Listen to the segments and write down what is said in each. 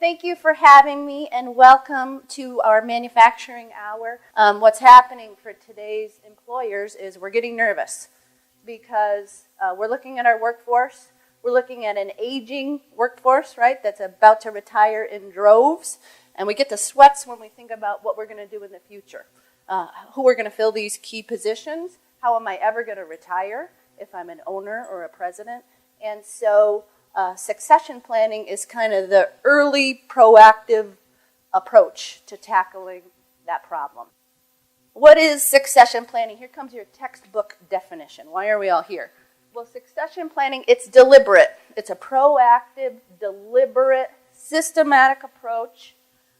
Thank you for having me and welcome to our manufacturing hour. What's happening for today's employers is we're getting nervous because we're looking at our workforce. We're looking at an aging workforce, right, that's about to retire in droves. And we get the sweats when we think about what we're going to do in the future. Who are going to fill these key positions? How am I ever going to retire if I'm an owner or a president? And so succession planning is kind of the early proactive approach to tackling that problem. What is succession planning? Here comes your textbook definition. Why are we all here? Well, succession planning, it's deliberate. It's a proactive, deliberate, systematic approach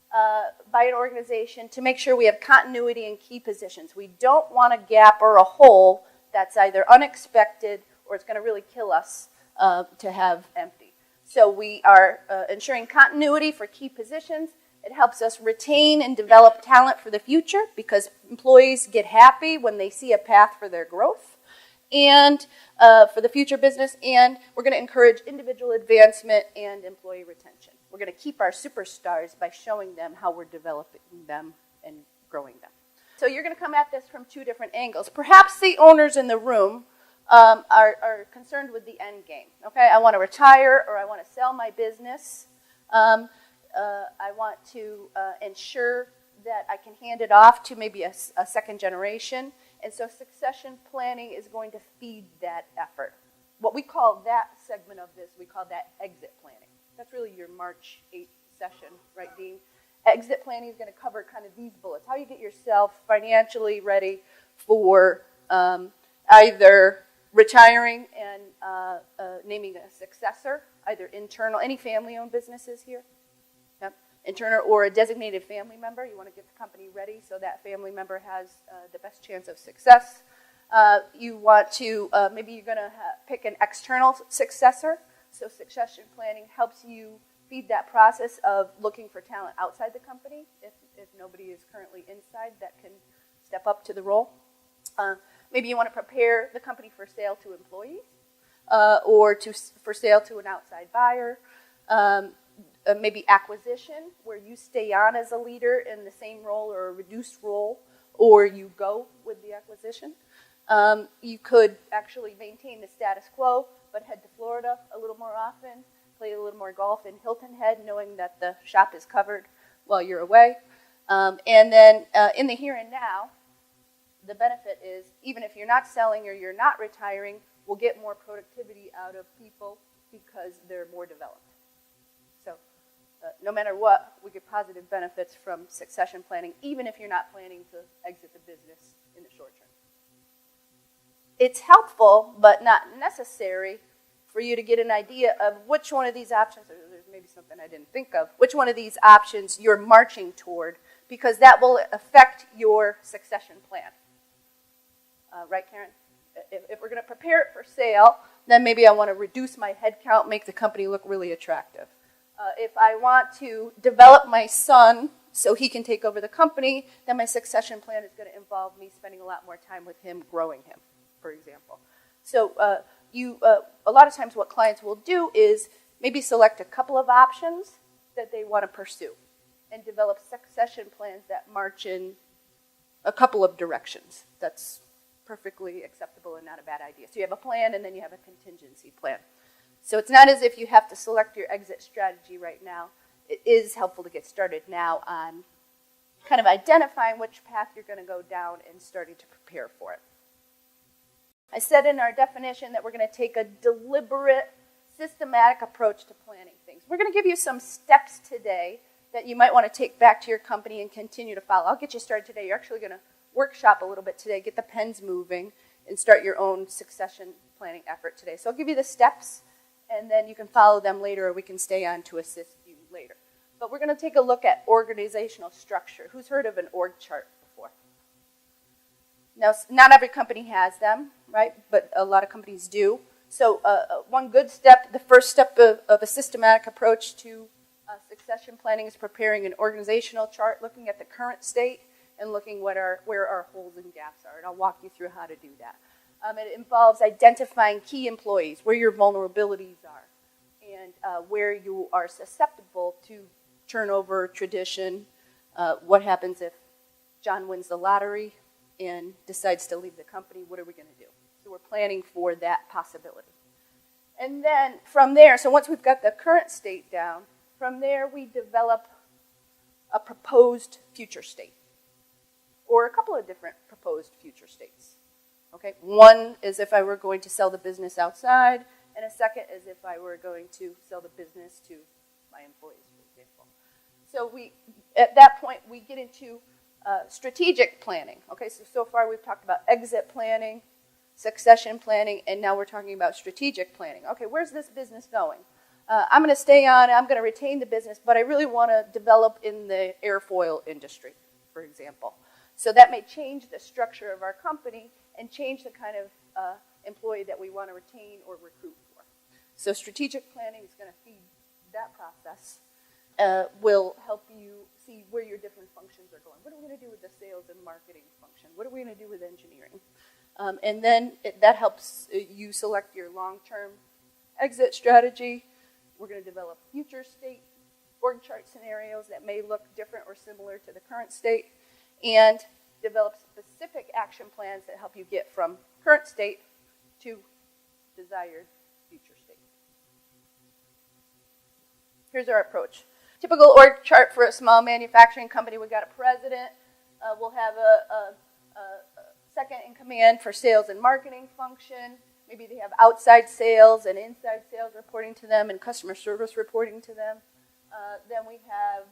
by an organization to make sure we have continuity in key positions. We don't want a gap or a hole that's either unexpected or it's going to really kill us to have empty. So we are ensuring continuity for key positions. It helps us retain and develop talent for the future because employees get happy when they see a path for their growth and for the future business, and we're going to encourage individual advancement and employee retention. We're going to keep our superstars by showing them how we're developing them and growing them. So you're going to come at this from two different angles. Perhaps the owners in the room are concerned with the end game. Okay, I want to retire or I want to sell my business. I want to ensure that I can hand it off to maybe a second generation. And so succession planning is going to feed that effort. What we call that segment of this, we call that exit planning. That's really your March 8th session, right, Dean? Exit planning is going to cover kind of these bullets. How you get yourself financially ready for either retiring and naming a successor, either internal, any family-owned businesses here? Yep. Internal or a designated family member. You want to get the company ready so that family member has the best chance of success. You want to, maybe you're going to pick an external successor. So succession planning helps you feed that process of looking for talent outside the company if nobody is currently inside that can step up to the role. Maybe you want to prepare the company for sale to employees or for sale to an outside buyer. Maybe acquisition, where you stay on as a leader in the same role or a reduced role, or you go with the acquisition. You could actually maintain the status quo, but head to Florida a little more often, play a little more golf in Hilton Head, knowing that the shop is covered while you're away. And then in the here and now, the benefit is even if you're not selling or you're not retiring, we'll get more productivity out of people because they're more developed. So no matter what, we get positive benefits from succession planning, even if you're not planning to exit the business in the short term. It's helpful, but not necessary for you to get an idea of which one of these options, or there's maybe something I didn't think of, which one of these options you're marching toward, because that will affect your succession plan. Right, Karen? If we're going to prepare it for sale, then maybe I want to reduce my head count, make the company look really attractive. If I want to develop my son so he can take over the company, then my succession plan is going to involve me spending a lot more time with him, growing him, for example. So a lot of times what clients will do is maybe select a couple of options that they want to pursue and develop succession plans that march in a couple of directions. That's perfectly acceptable and not a bad idea. So you have a plan and then you have a contingency plan. So it's not as if you have to select your exit strategy right now. It is helpful to get started now on kind of identifying which path you're going to go down and starting to prepare for it. I said in our definition that we're going to take a deliberate, systematic approach to planning things. We're going to give you some steps today that you might want to take back to your company and continue to follow. I'll get you started today. You're actually going to workshop a little bit today, get the pens moving, and start your own succession planning effort today. So I'll give you the steps, and then you can follow them later, or we can stay on to assist you later. But we're going to take a look at organizational structure. Who's heard of an org chart before? Now, not every company has them, right? But a lot of companies do. So one good step, the first step of a systematic approach to succession planning is preparing an organizational chart, looking at the current state and looking where our holes and gaps are. And I'll walk you through how to do that. It involves identifying key employees, where your vulnerabilities are, and where you are susceptible to turnover, tradition. What happens if John wins the lottery and decides to leave the company? What are we going to do? So we're planning for that possibility. And then from there, so once we've got the current state down, from there we develop a proposed future state, or a couple of different proposed future states. Okay, one is if I were going to sell the business outside, and a second is if I were going to sell the business to my employees, for example. So at that point, we get into strategic planning. Okay, so far we've talked about exit planning, succession planning, and now we're talking about strategic planning. Okay, where's this business going? I'm going to stay on, I'm going to retain the business, but I really want to develop in the airfoil industry, for example. So that may change the structure of our company and change the kind of employee that we want to retain or recruit for. So strategic planning is going to feed that process. Will help you see where your different functions are going. What are we going to do with the sales and marketing function? What are we going to do with engineering? And then that helps you select your long-term exit strategy. We're going to develop future state org chart scenarios that may look different or similar to the current state, and develop specific action plans that help you get from current state to desired future state. Here's our approach. Typical org chart for a small manufacturing company. We've got a president. We'll have a second in command for sales and marketing function. Maybe they have outside sales and inside sales reporting to them and customer service reporting to them. Then we have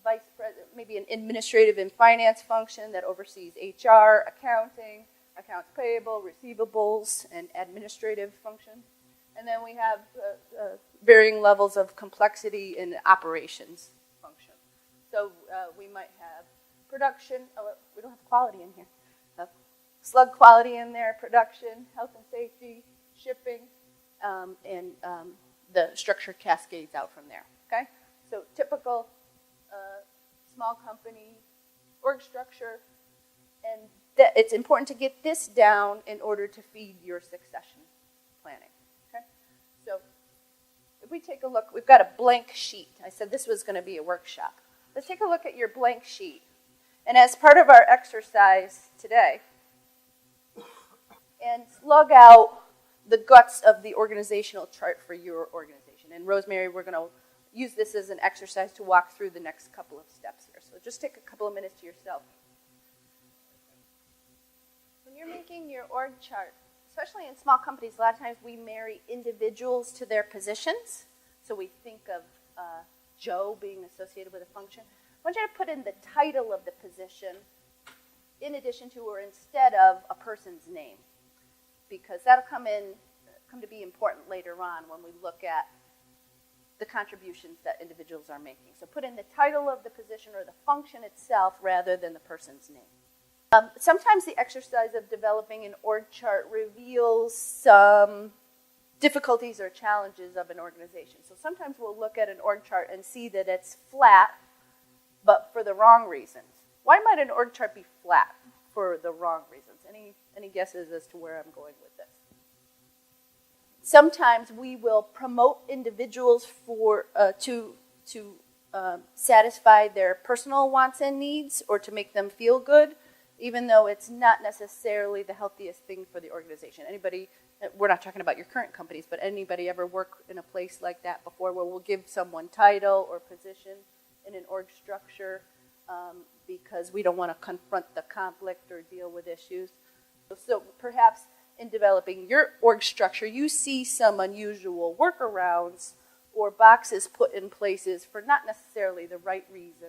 vice president, maybe an administrative and finance function that oversees HR, accounting, accounts payable, receivables, and administrative functions. And then we have varying levels of complexity in operations function. So we might have production. Oh, we don't have quality in here. Slug quality in there, production, health and safety, shipping, and the structure cascades out from there. Okay? So typical small company org structure, and it's important to get this down in order to feed your succession planning. Okay? So if we take a look, we've got a blank sheet. I said this was going to be a workshop. Let's take a look at your blank sheet. And as part of our exercise today, and slug out the guts of the organizational chart for your organization. And Rosemary, we're going to use this as an exercise to walk through the next couple of steps here. So just take a couple of minutes to yourself. When you're making your org chart, especially in small companies, a lot of times we marry individuals to their positions. So we think of Joe being associated with a function. I want you to put in the title of the position in addition to or instead of a person's name, because that'll come to be important later on when we look at the contributions that individuals are making. So put in the title of the position or the function itself rather than the person's name. Sometimes the exercise of developing an org chart reveals some difficulties or challenges of an organization. So sometimes we'll look at an org chart and see that it's flat, but for the wrong reasons. Why might an org chart be flat for the wrong reasons? Any guesses as to where I'm going with this? Sometimes we will promote individuals to satisfy their personal wants and needs or to make them feel good, even though it's not necessarily the healthiest thing for the organization. Anybody, we're not talking about your current companies, but anybody ever work in a place like that before where we'll give someone title or position in an org structure because we don't want to confront the conflict or deal with issues? So perhaps in developing your org structure, you see some unusual workarounds or boxes put in places for not necessarily the right reason,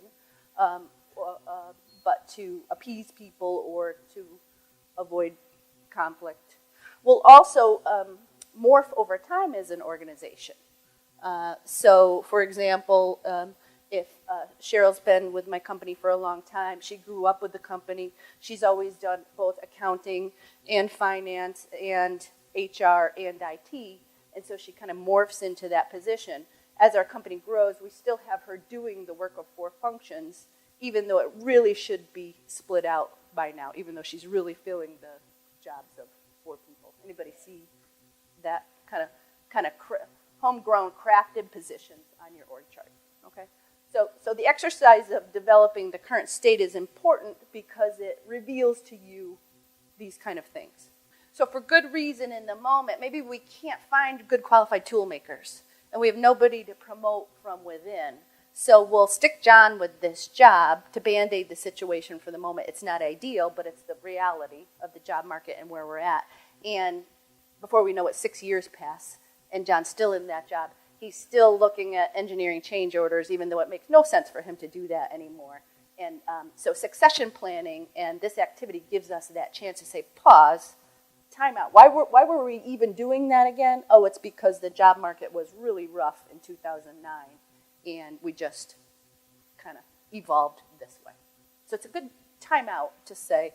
but to appease people or to avoid conflict. We'll also morph over time as an organization. So, for example, if Cheryl's been with my company for a long time, she grew up with the company, she's always done both accounting and finance and HR and IT, and so she kind of morphs into that position. As our company grows, we still have her doing the work of 4 functions, even though it really should be split out by now, even though she's really filling the jobs of 4 people. Anybody see that kind of homegrown, crafted positions on your org chart? Okay. So So the exercise of developing the current state is important because it reveals to you these kind of things. So for good reason in the moment, maybe we can't find good qualified tool makers, and we have nobody to promote from within. So we'll stick John with this job to Band-Aid the situation for the moment. It's not ideal, but it's the reality of the job market and where we're at. And before we know it, 6 years pass, and John's still in that job. He's still looking at engineering change orders, even though it makes no sense for him to do that anymore. And so succession planning and this activity gives us that chance to say, pause, time out. Why were we even doing that again? Oh, it's because the job market was really rough in 2009, and we just kind of evolved this way. So it's a good time out to say,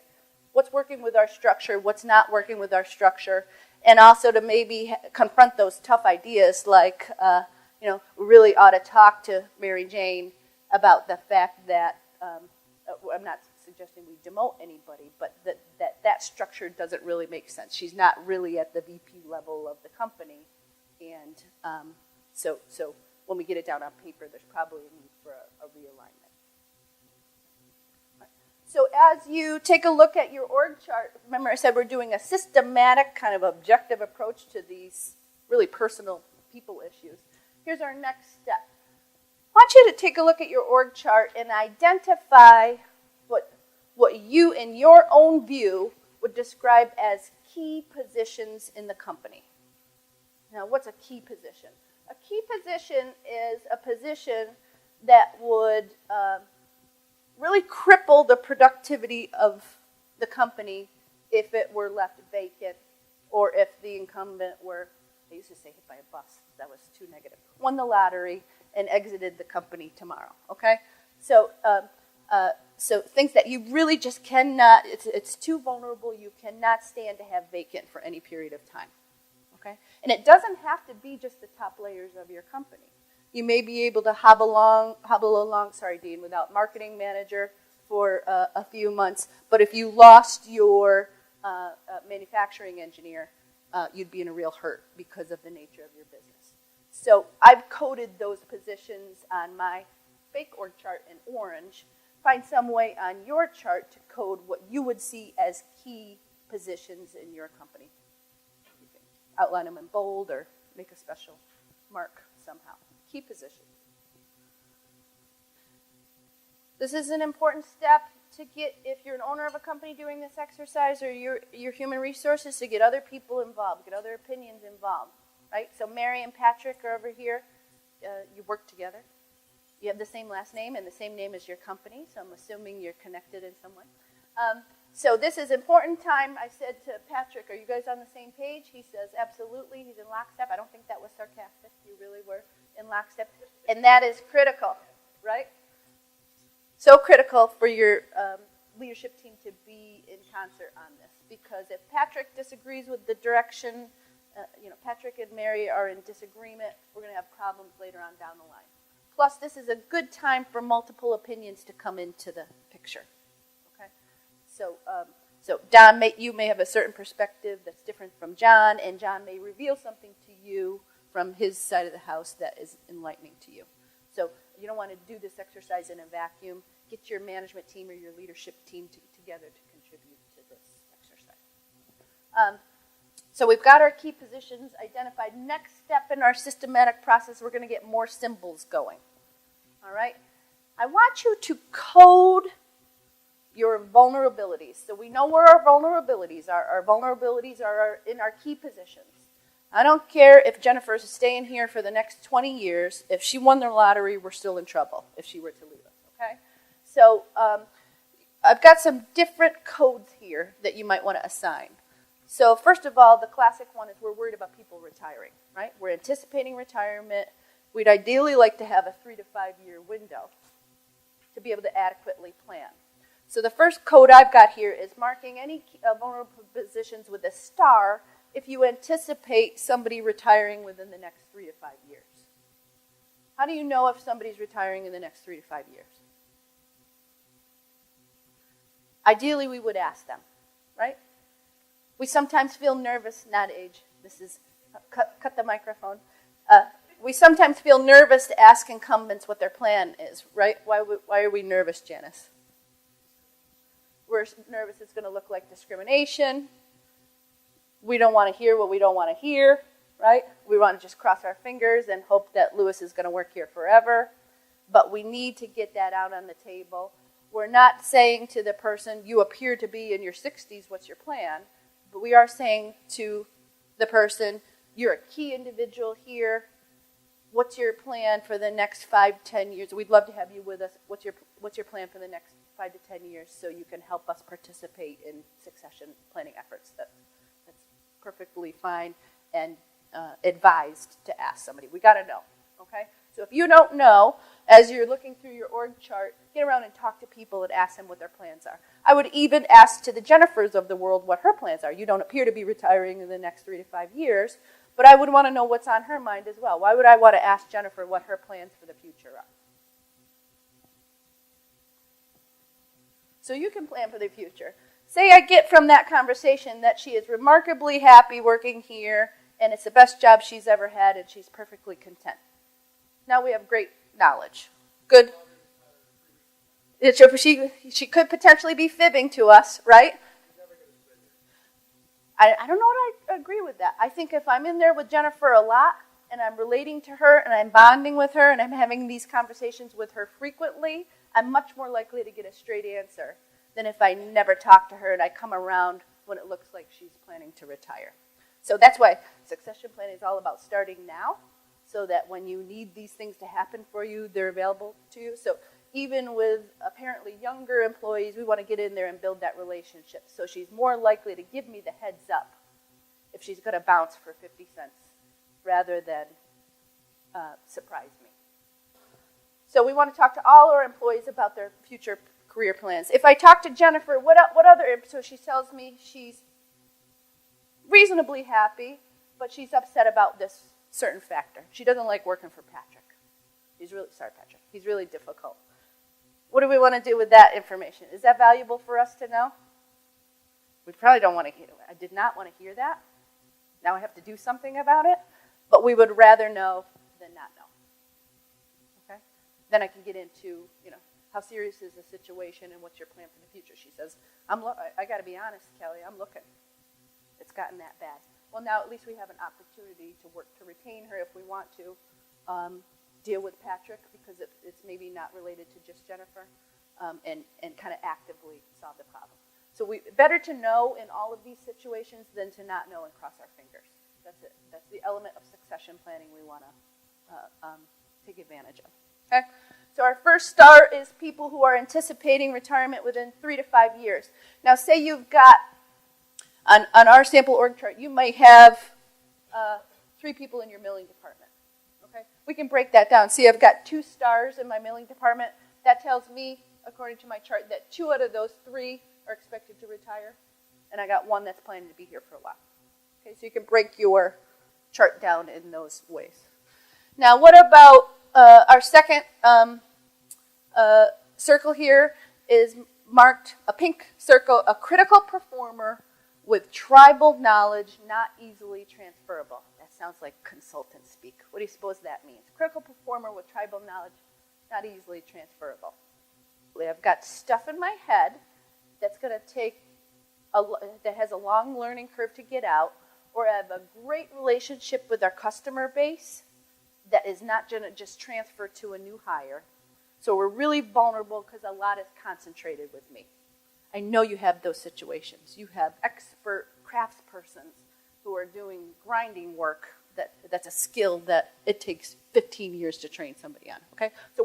what's working with our structure, what's not working with our structure, and also to maybe confront those tough ideas like, we really ought to talk to Mary Jane about the fact that, I'm not suggesting we demote anybody, but that structure doesn't really make sense. She's not really at the VP level of the company, and so when we get it down on paper, there's probably a need for a realignment. So as you take a look at your org chart, remember I said we're doing a systematic kind of objective approach to these really personal people issues. Here's our next step. I want you to take a look at your org chart and identify what you, in your own view, would describe as key positions in the company. Now, what's a key position? A key position is a position that would really cripple the productivity of the company if it were left vacant or if the incumbent were, I used to say hit by a bus, that was too negative, won the lottery and exited the company tomorrow, okay? So things that you really just cannot, it's too vulnerable, you cannot stand to have vacant for any period of time, okay? And it doesn't have to be just the top layers of your company. You may be able to hobble along, Dean, without marketing manager for a few months, but if you lost your manufacturing engineer, you'd be in a real hurt because of the nature of your business. So I've coded those positions on my fake org chart in orange. Find some way on your chart to code what you would see as key positions in your company. You can outline them in bold or make a special mark somehow. Key positions. This is an important step to get, if you're an owner of a company doing this exercise, or your human resources, to get other people involved, get other opinions involved, right? So Mary and Patrick are over here. You work together. You have the same last name and the same name as your company, so I'm assuming you're connected in some way. So this is important time. I said to Patrick, are you guys on the same page? He says, absolutely. He's in lockstep. I don't think that was sarcastic. You really were in lockstep. And that is critical, right? So critical for your leadership team to be in concert on this. Because if Patrick disagrees with the direction, Patrick and Mary are in disagreement, we're going to have problems later on down the line. Plus, this is a good time for multiple opinions to come into the picture. Okay, so Don, you may have a certain perspective that's different from John, and John may reveal something to you from his side of the house that is enlightening to you. So you don't want to do this exercise in a vacuum. Get your management team or your leadership team together to contribute to this exercise. So we've got our key positions identified. Next step in our systematic process, we're going to get more symbols going. All right? I want you to code your vulnerabilities. So we know where our vulnerabilities are. Our vulnerabilities are in our key positions. I don't care if Jennifer's staying here for the next 20 years. If she won the lottery, we're still in trouble if she were to leave us, okay? So I've got some different codes here that you might want to assign. So first of all, the classic one is we're worried about people retiring, right? We're anticipating retirement. We'd ideally like to have a 3 to 5 year window to be able to adequately plan. So the first code I've got here is marking any vulnerable positions with a star if you anticipate somebody retiring within the next 3 to 5 years. How do you know if somebody's retiring in the next 3 to 5 years? Ideally, we would ask them, right? We sometimes feel nervous, not age. This is, cut the microphone. We sometimes feel nervous to ask incumbents what their plan is, right? Why are we nervous, Janice? We're nervous it's going to look like discrimination. We don't want to hear what we don't want to hear, right? We want to just cross our fingers and hope that Lewis is going to work here forever. But we need to get that out on the table. We're not saying to the person, you appear to be in your 60s, what's your plan? But we are saying to the person, you're a key individual here. What's your plan for the next 5, 10 years? We'd love to have you with us. What's your plan for the next 5 to 10 years so you can help us participate in succession planning efforts? That's perfectly fine and advised to ask somebody. We got to know, okay? So if you don't know, as you're looking through your org chart, get around and talk to people and ask them what their plans are. I would even ask to the Jennifers of the world what her plans are. You don't appear to be retiring in the next 3 to 5 years, but I would want to know what's on her mind as well. Why would I want to ask Jennifer what her plans for the future are? So you can plan for the future. Say I get from that conversation that she is remarkably happy working here, and it's the best job she's ever had, and she's perfectly content. Now we have great knowledge. Good. She could potentially be fibbing to us, right? I don't know what I agree with that. I think if I'm in there with Jennifer a lot, and I'm relating to her, and I'm bonding with her, and I'm having these conversations with her frequently, I'm much more likely to get a straight answer than if I never talk to her and I come around when it looks like she's planning to retire. So that's why succession planning is all about starting now, so that when you need these things to happen for you, they're available to you. So even with apparently younger employees, we want to get in there and build that relationship. So she's more likely to give me the heads up if she's going to bounce for 50 cents rather than surprise me. So we want to talk to all our employees about their future career plans. If I talk to Jennifer, what other, so she tells me she's reasonably happy, but she's upset about this certain factor. She doesn't like working for Patrick. Patrick. He's really difficult. What do we want to do with that information? Is that valuable for us to know? We probably don't want to hear it. I did not want to hear that. Now I have to do something about it, but we would rather know than not know. Okay? Then I can get into, how serious is the situation and what's your plan for the future? She says, I got to be honest, Kelly, I'm looking. It's gotten that bad. Well, now at least we have an opportunity to work to retain her if we want to, deal with Patrick because it's maybe not related to just Jennifer, and kind of actively solve the problem. So better to know in all of these situations than to not know and cross our fingers. That's it. That's the element of succession planning we want to take advantage of. Okay? So our first star is people who are anticipating retirement within 3 to 5 years. Now say you've got, on our sample org chart, you might have 3 people in your milling department. Okay? We can break that down. See, I've got 2 stars in my milling department. That tells me, according to my chart, that 2 out of those 3 are expected to retire. And I got 1 that's planning to be here for a while. Okay, so you can break your chart down in those ways. Now, what about our second circle here is marked, a pink circle, a critical performer with tribal knowledge not easily transferable. That sounds like consultant speak. What do you suppose that means? Critical performer with tribal knowledge not easily transferable. I've got stuff in my head that's going to take, that has a long learning curve to get out, or I have a great relationship with our customer base that is not going to just transfer to a new hire. So we're really vulnerable because a lot is concentrated with me. I know you have those situations. You have expert craftspersons who are doing grinding work that's a skill that it takes 15 years to train somebody on. Okay, so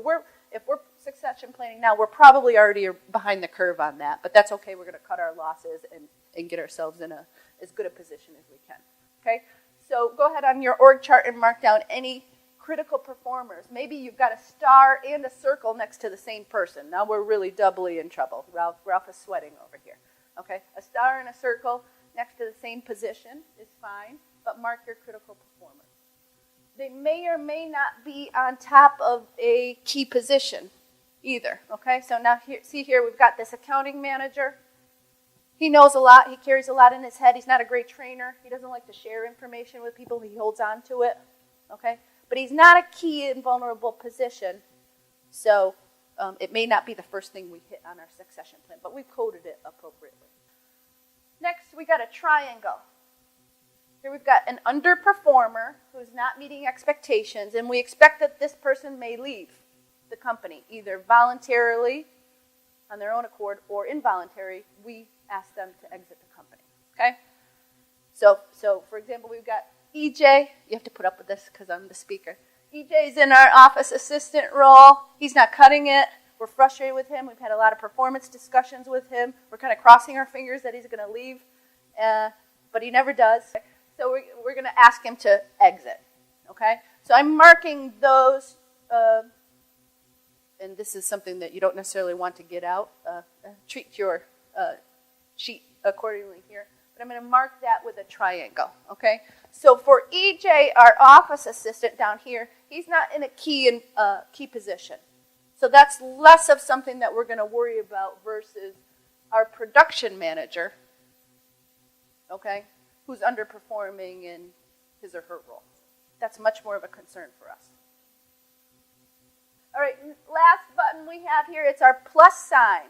if we're succession planning now, we're probably already behind the curve on that, but that's okay. We're going to cut our losses and get ourselves in as good a position as we can. Okay, so go ahead on your org chart and mark down any critical performers. Maybe you've got a star and a circle next to the same person. Now we're really doubly in trouble. Ralph is sweating over here. Okay, a star and a circle next to the same position is fine, but mark your critical performers. They may or may not be on top of a key position either. Okay, so now see here we've got this accounting manager. He knows a lot. He carries a lot in his head. He's not a great trainer. He doesn't like to share information with people. He holds on to it. Okay, but he's not a key and vulnerable position, so it may not be the first thing we hit on our succession plan, but we've coded it appropriately. Next, we got a triangle. Here we've got an underperformer who's not meeting expectations, and we expect that this person may leave the company, either voluntarily, on their own accord, or involuntary. We ask them to exit the company, okay? So for example, we've got EJ. You have to put up with this because I'm the speaker. EJ's in our office assistant role. He's not cutting it. We're frustrated with him. We've had a lot of performance discussions with him. We're kind of crossing our fingers that he's going to leave, but he never does. So we're going to ask him to exit, okay? So I'm marking those, and this is something that you don't necessarily want to get out. Treat your sheet accordingly here. But I'm going to mark that with a triangle, okay? So for EJ, our office assistant down here, he's not in a key position. So that's less of something that we're going to worry about versus our production manager, okay, who's underperforming in his or her role. That's much more of a concern for us. All right, last button we have here, it's our plus sign.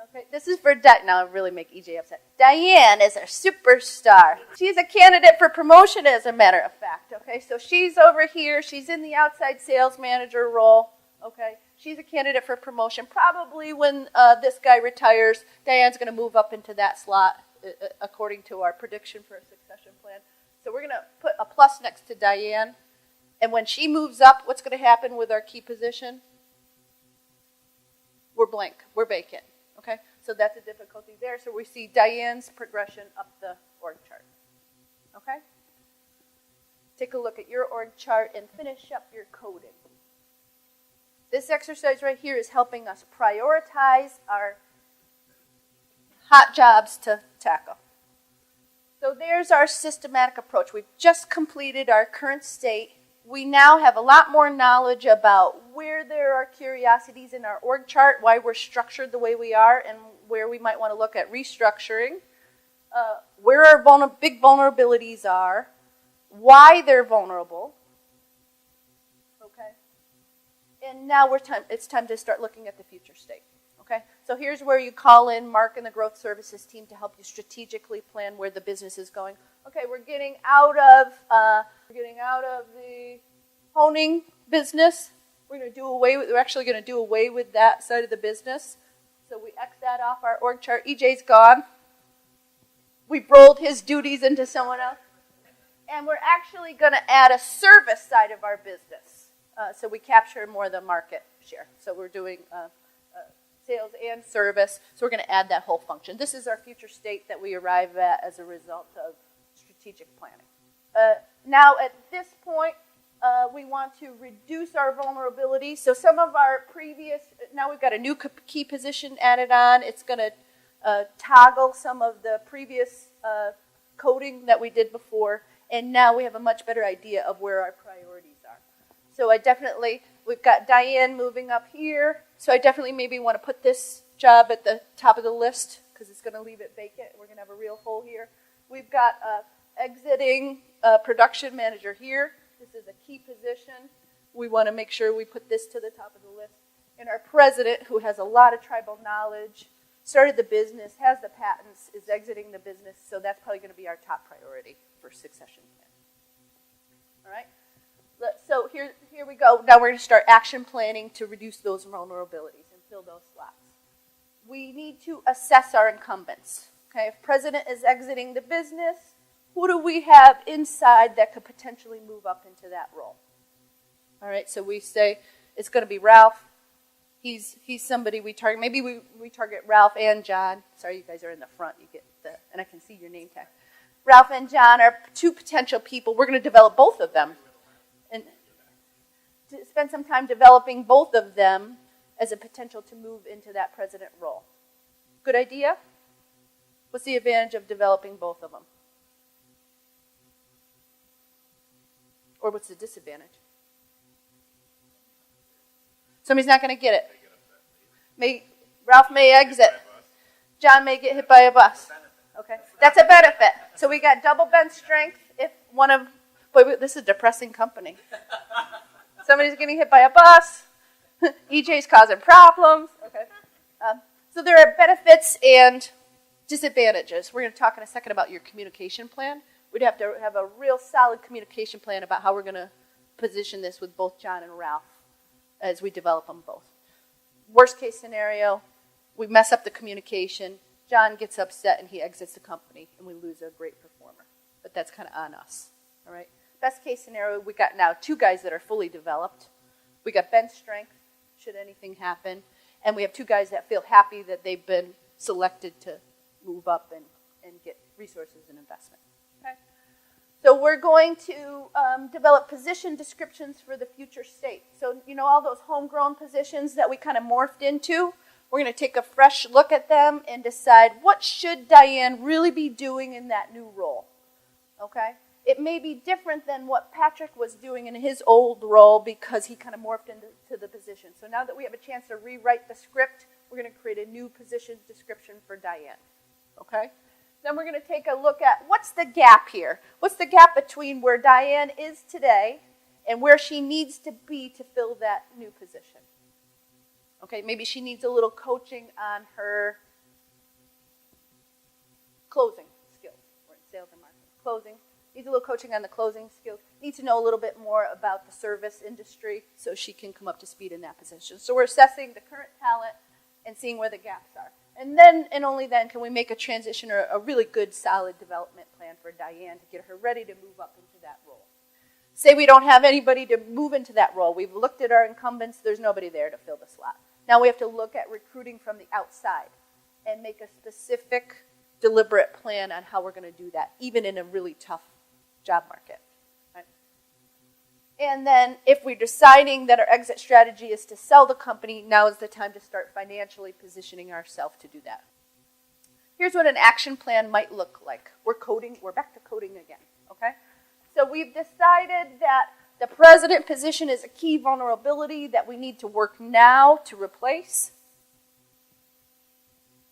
Okay, this is for now I'll really make EJ upset. Diane is our superstar. She's a candidate for promotion, as a matter of fact. Okay, so she's over here. She's in the outside sales manager role. Okay, she's a candidate for promotion. Probably when this guy retires, Diane's going to move up into that slot according to our prediction for a succession plan. So we're going to put a plus next to Diane. And when she moves up, what's going to happen with our key position? We're blank. We're vacant. Okay, so that's a difficulty there. So we see Diane's progression up the org chart. Okay? Take a look at your org chart and finish up your coding. This exercise right here is helping us prioritize our hot jobs to tackle. So there's our systematic approach. We've just completed our current state. We now have a lot more knowledge about where there are curiosities in our org chart, why we're structured the way we are, and where we might want to look at restructuring, where our big vulnerabilities are, why they're vulnerable. Okay? And now it's time to start looking at the future state. Okay? So here's where you call in Mark and the growth services team to help you strategically plan where the business is going. Okay, we're getting out of the honing business. We're actually going to do away with that side of the business. So we X that off our org chart. EJ's gone. We've rolled his duties into someone else. And we're actually going to add a service side of our business. So we capture more of the market share. So we're doing sales and service. So we're going to add that whole function. This is our future state that we arrive at as a result of strategic planning. Now at this point, we want to reduce our vulnerability. So some of our now we've got a new key position added on. It's going to toggle some of the previous coding that we did before. And now we have a much better idea of where our priorities are. So we've got Diane moving up here. So I definitely maybe want to put this job at the top of the list because it's going to leave it vacant. We're going to have a real hole here. We've got exiting production manager here. This is a key position. We want to make sure we put this to the top of the list. And our president, who has a lot of tribal knowledge, started the business, has the patents, is exiting the business, so that's probably going to be our top priority for succession plan. All right? So here we go. Now we're going to start action planning to reduce those vulnerabilities and fill those slots. We need to assess our incumbents. Okay, if president is exiting the business, who do we have inside that could potentially move up into that role? All right, so we say it's going to be Ralph. He's somebody we target. Maybe we target Ralph and John. Sorry, you guys are in the front. And I can see your name tag. Ralph and John are two potential people. We're going to develop both of them. And to spend some time developing both of them as a potential to move into that president role. Good idea? What's the advantage of developing both of them? Or what's the disadvantage? Somebody's not going to get it. Ralph may exit. John may get hit by a bus. Okay, that's a benefit. So we got double bench strength if one of Boy, this is a depressing company. Somebody's getting hit by a bus. EJ's causing problems. Okay. So there are benefits and disadvantages. We're going to talk in a second about your communication plan. We'd have to have a real solid communication plan about how we're going to position this with both John and Ralph as we develop them both. Worst case scenario, we mess up the communication. John gets upset and he exits the company and we lose a great performer. But that's kind of on us. All right. Best case scenario, we got now 2 guys that are fully developed. We got bench strength, should anything happen. And we have 2 guys that feel happy that they've been selected to move up and get resources and investment. Okay? So we're going to develop position descriptions for the future state. So, you know, all those homegrown positions that we kind of morphed into, we're going to take a fresh look at them and decide what should Diane really be doing in that new role. Okay? It may be different than what Patrick was doing in his old role because he kind of morphed into the position. So now that we have a chance to rewrite the script, we're going to create a new position description for Diane. Okay? Then we're going to take a look at what's the gap here? What's the gap between where Diane is today and where she needs to be to fill that new position? Okay, maybe she needs a little coaching on her closing skills. We're in sales and marketing. Closing. Needs a little coaching on the closing skills. Needs to know a little bit more about the service industry so she can come up to speed in that position. So we're assessing the current talent and seeing where the gaps are. And then, and only then, can we make a transition or a really good, solid development plan for Diane to get her ready to move up into that role. Say we don't have anybody to move into that role. We've looked at our incumbents. There's nobody there to fill the slot. Now we have to look at recruiting from the outside and make a specific, deliberate plan on how we're going to do that, even in a really tough job market. Right? And then if we're deciding that our exit strategy is to sell the company, now is the time to start financially positioning ourselves to do that. Here's what an action plan might look like. We're back to coding again, okay? So we've decided that the president position is a key vulnerability that we need to work now to replace.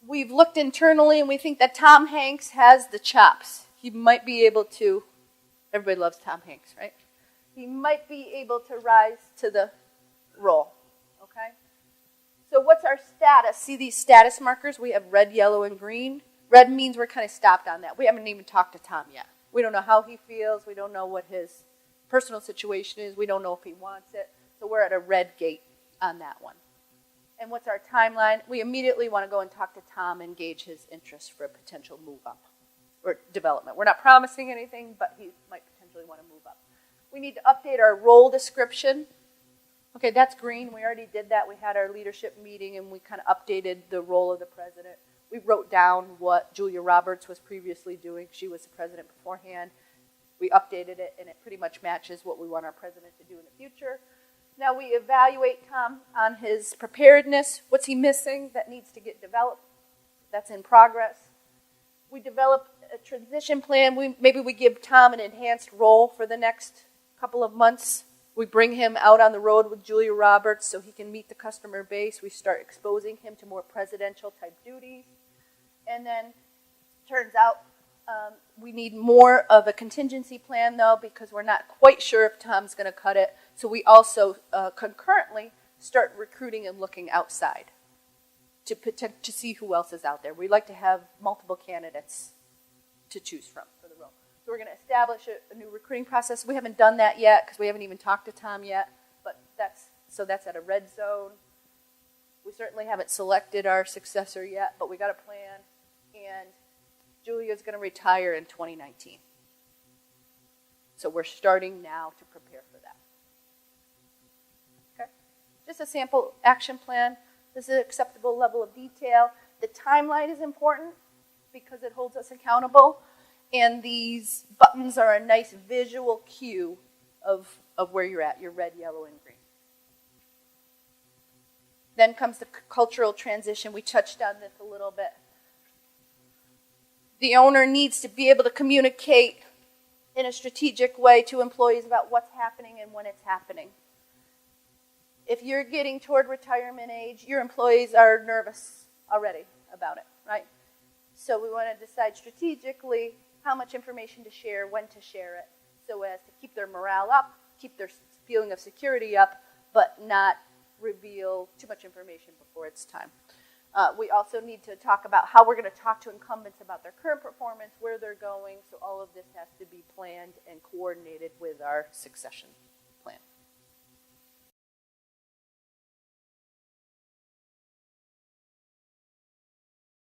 We've looked internally and we think that Tom Hanks has the chops. He might be able to, everybody loves Tom Hanks, right? He might be able to rise to the role, okay? So what's our status? See these status markers? We have red, yellow, and green. Red means we're kind of stopped on that. We haven't even talked to Tom yet. We don't know how he feels. We don't know what his personal situation is. We don't know if he wants it. So we're at a red gate on that one. And what's our timeline? We immediately want to go and talk to Tom and gauge his interest for a potential move up or development. We're not promising anything, but he might potentially want to move up. We need to update our role description. Okay, that's green. We already did that. We had our leadership meeting and we kind of updated the role of the president. We wrote down what Julia Roberts was previously doing. She was the president beforehand. We updated it and it pretty much matches what we want our president to do in the future. Now we evaluate Tom on his preparedness. What's he missing that needs to get developed? That's in progress. We develop a transition plan. Maybe we give Tom an enhanced role for the next couple of months. We bring him out on the road with Julia Roberts so he can meet the customer base. We start exposing him to more presidential type duties. And then turns out we need more of a contingency plan though because we're not quite sure if Tom's going to cut it. So we also concurrently start recruiting and looking outside to see who else is out there. We like to have multiple candidates to choose from for the role. So we're going to establish a new recruiting process. We haven't done that yet because we haven't even talked to Tom yet, but that's at a red zone. We certainly haven't selected our successor yet, but we got a plan, and Julia's going to retire in 2019. So we're starting now to prepare for that. Okay? Just a sample action plan. This is an acceptable level of detail. The timeline is important because it holds us accountable. And these buttons are a nice visual cue of where you're at, your red, yellow, and green. Then comes the cultural transition. We touched on this a little bit. The owner needs to be able to communicate in a strategic way to employees about what's happening and when it's happening. If you're getting toward retirement age, your employees are nervous already about it, right? So we want to decide strategically how much information to share, when to share it, so as to keep their morale up, keep their feeling of security up, but not reveal too much information before it's time. We also need to talk about how we're going to talk to incumbents about their current performance, where they're going, so all of this has to be planned and coordinated with our succession.